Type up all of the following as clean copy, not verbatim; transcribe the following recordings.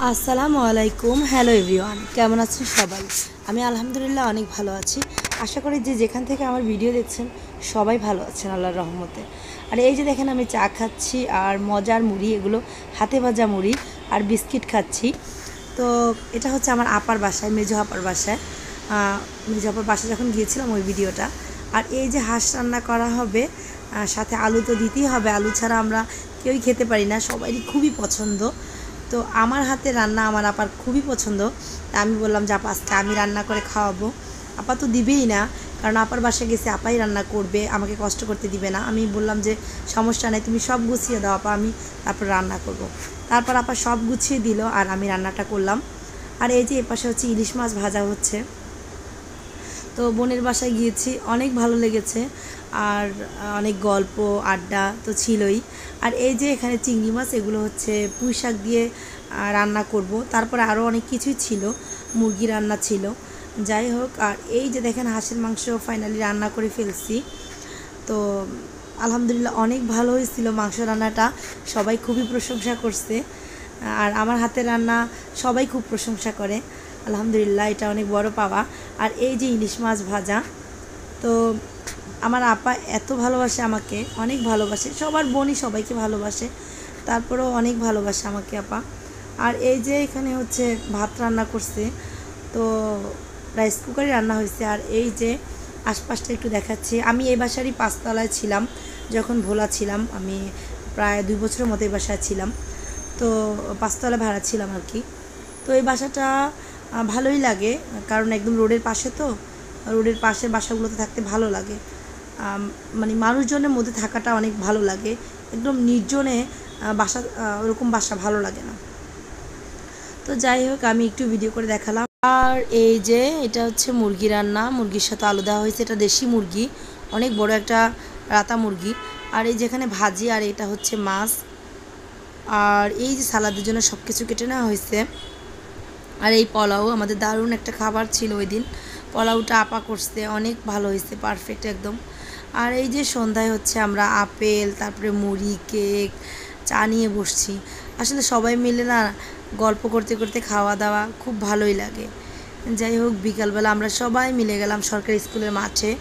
আসসালামু আলাইকুম। Hello everyone, কেমন আছেন সবাই? আমি আলহামদুলিল্লাহ অনেক ভালো আছি। আশা করি যে যেখান থেকে আমার ভিডিও দেখছেন সবাই ভালো আছেন আল্লাহর রহমতে। আর এই যে দেখেন আমি চা খাচ্ছি আর মজার মুড়ি, এগুলো হাতে ভাজা মুড়ি আর বিস্কিট খাচ্ছি। তো এটা হচ্ছে আমার আপার বাসায়, মেজো আপার বাসায়। মেজো আপার বাসায় যখন গিয়েছিলাম ওই ভিডিওটা। আর এই যে হাঁস রান্না করা হবে, সাথে আলু তো দিতেই হবে, আলু ছাড়া আমরা কেউই খেতে পারি না, সবারই খুবই পছন্দ। তো আমার হাতে রান্না আমার আপার খুবই পছন্দ। তা আমি বললাম যে আপা আজকে আমি রান্না করে খাওয়াবো। আপা তো দিবেই না, কারণ আপার বাসায় গেছে আপাই রান্না করবে, আমাকে কষ্ট করতে দিবে না। আমি বললাম যে সমস্যা নেই, তুমি সব গুছিয়ে দাও আপা, আমি তারপর রান্না করব। তারপর আপা সব গুছিয়ে দিল আর আমি রান্নাটা করলাম। আর এই যে এপাশে হচ্ছে ইলিশ মাছ ভাজা হচ্ছে। তো বোনের বাসায় গিয়েছি, অনেক ভালো লেগেছে। আর অনেক গল্প আড্ডা তো ছিলই। আর এই যে এখানে চিংড়ি মাছ, এগুলো হচ্ছে পুঁই শাক দিয়ে রান্না করব। তারপরে আরও অনেক কিছুই ছিল, মুরগি রান্না ছিল, যাই হোক। আর এই যে দেখেন হাঁসের মাংস ফাইনালি রান্না করে ফেলছি। তো আলহামদুলিল্লাহ অনেক ভালো হয়েছিল মাংস রান্নাটা, সবাই খুবই প্রশংসা করছে। আর আমার হাতের রান্না সবাই খুব প্রশংসা করে, আলহামদুলিল্লাহ এটা অনেক বড় পাওয়া। আর এই যে ইলিশ মাছ ভাজা, তো আমার আপা এত ভালোবাসে আমাকে, অনেক ভালোবাসে, সবার বোনই সবাইকে ভালোবাসে, তারপরেও অনেক ভালোবাসে আমাকে আপা। আর এই যে এখানে হচ্ছে ভাত রান্না করছে, তো রাইস কুকারে রান্না হয়েছে। আর এই যে আশপাশটা একটু দেখাচ্ছি, আমি এই বাসারই 5 তলায় ছিলাম যখন ভোলা ছিলাম, আমি প্রায় 2 বছরের মতো এই বাসায় ছিলাম। তো 5 তলা ভাড়া ছিলাম আর কি। তো এই বাসাটা ভালোই লাগে, কারণ একদম রোডের পাশে, তো রোডের পাশের বাসাগুলোতে থাকতে ভালো লাগে। মানে মানুষজনের মধ্যে থাকাটা অনেক ভালো লাগে, একদম নির্জনে বাসা, ওরকম বাসা ভালো লাগে না। তো যাই হোক, আমি একটু ভিডিও করে দেখালাম। আর এই যে এটা হচ্ছে মুরগি রান্না, মুরগির সাথে আলু দেওয়া হয়েছে, এটা দেশি মুরগি, অনেক বড় একটা রাতা মুরগি। আর এই যেখানে ভাজি, আর এটা হচ্ছে মাছ। আর এই যে সালাদের জন্য সব কিছু কেটে নেওয়া হয়েছে। আর এই পোলাও আমাদের দারুণ একটা খাবার ছিল ওই দিন, পোলাওটা আপা করছে, অনেক ভালো হয়েছে, পারফেক্ট একদম। আর এই যে সন্ধ্যায় হচ্ছে আমরা আপেল, তারপরে মুড়ি, কেক, চা নিয়ে বসছি। আসলে সবাই মিলে না গল্প করতে করতে খাওয়া দাওয়া খুব ভালোই লাগে। যাই হোক, বিকালবেলা আমরা সবাই মিলে গেলাম সরকারি স্কুলের মাঠে,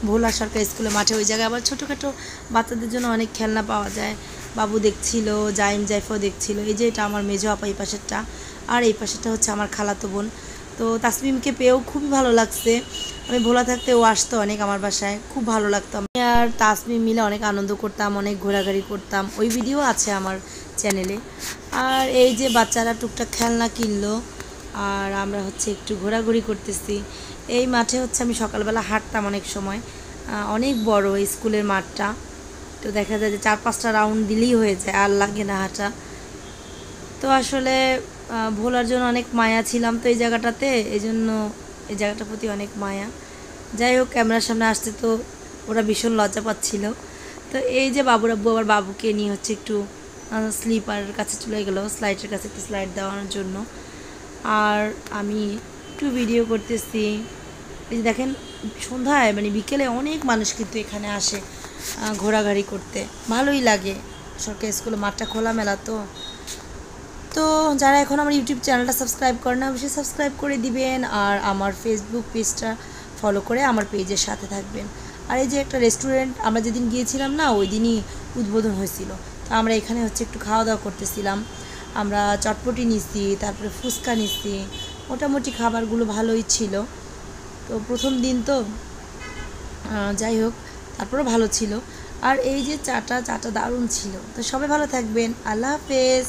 ভোলা সরকারি স্কুলের মাঠে। ওই জায়গায় আবার ছোটোখাটো বাচ্চাদের জন্য অনেক খেলনা পাওয়া যায়। বাবু দেখছিল, জাইফাও দেখছিল। এই যে এটা আমার মেজো আপা এই পাশেরটা, আর এই পাশেরটা হচ্ছে আমার খালাতো বোন। তো তাসমিমকে পেয়েও খুবই ভালো লাগছে। আমি ভোলা থাকতে ও আসতো অনেক আমার বাসায়, খুব ভালো লাগতো। আমি আর তাসমিম মিলে অনেক আনন্দ করতাম, অনেক ঘোরাঘুরি করতাম, ওই ভিডিও আছে আমার চ্যানেলে। আর এই যে বাচ্চারা টুকটাক খেলনা কিনলো, আর আমরা হচ্ছে একটু ঘোরাঘুরি করতেছি। এই মাঠে হচ্ছে আমি সকালবেলা হাঁটতাম অনেক সময়, অনেক বড় এই স্কুলের মাঠটা। তো দেখা যায় যে 4-5টা রাউন্ড দিলেই হয়ে যায়, আর লাগে না হাঁটা। তো আসলে ভোলার জন্য অনেক মায়া ছিলাম তো এই জায়গাটাতে, এই জন্য এই জায়গাটার প্রতি অনেক মায়া। যাই হোক, ক্যামেরার সামনে আসতে তো ওরা ভীষণ লজ্জা পাচ্ছিল। তো এই যে বাবুর আব্বু আবার বাবুকে নিয়ে হচ্ছে একটু স্লিপারের কাছে চলে গেলো, স্লাইডের কাছে একটু স্লাইড দেওয়ানোর জন্য। আর আমি একটু ভিডিও করতেছি। এই যে দেখেন, সন্ধ্যায় মানে বিকেলে অনেক মানুষ কিন্তু এখানে আসে ঘোরাঘুরি করতে, ভালোই লাগে। সরকারি স্কুলে মাঠটা খোলামেলা, তো তো যারা এখন আমার ইউটিউব চ্যানেলটা সাবস্ক্রাইব করে না, অবশ্যই সাবস্ক্রাইব করে দিবেন। আর আমার ফেসবুক পেজটা ফলো করে আমার পেজের সাথে থাকবেন। আর এই যে একটা রেস্টুরেন্ট আমরা যেদিন গিয়েছিলাম না, ওই দিনই উদ্বোধন হয়েছিল। তো আমরা এখানে হচ্ছে একটু খাওয়া দাওয়া করতেছিলাম। আমরা চটপটি নিচ্ছি, তারপরে ফুচকা নিচ্ছি, মোটামুটি খাবারগুলো ভালোই ছিল। তো প্রথম দিন তো, যাই হোক, তারপরেও ভালো ছিল। আর এই যে চাটা দারুণ ছিল। তো সবাই ভালো থাকবেন, আল্লাহ হাফেজ।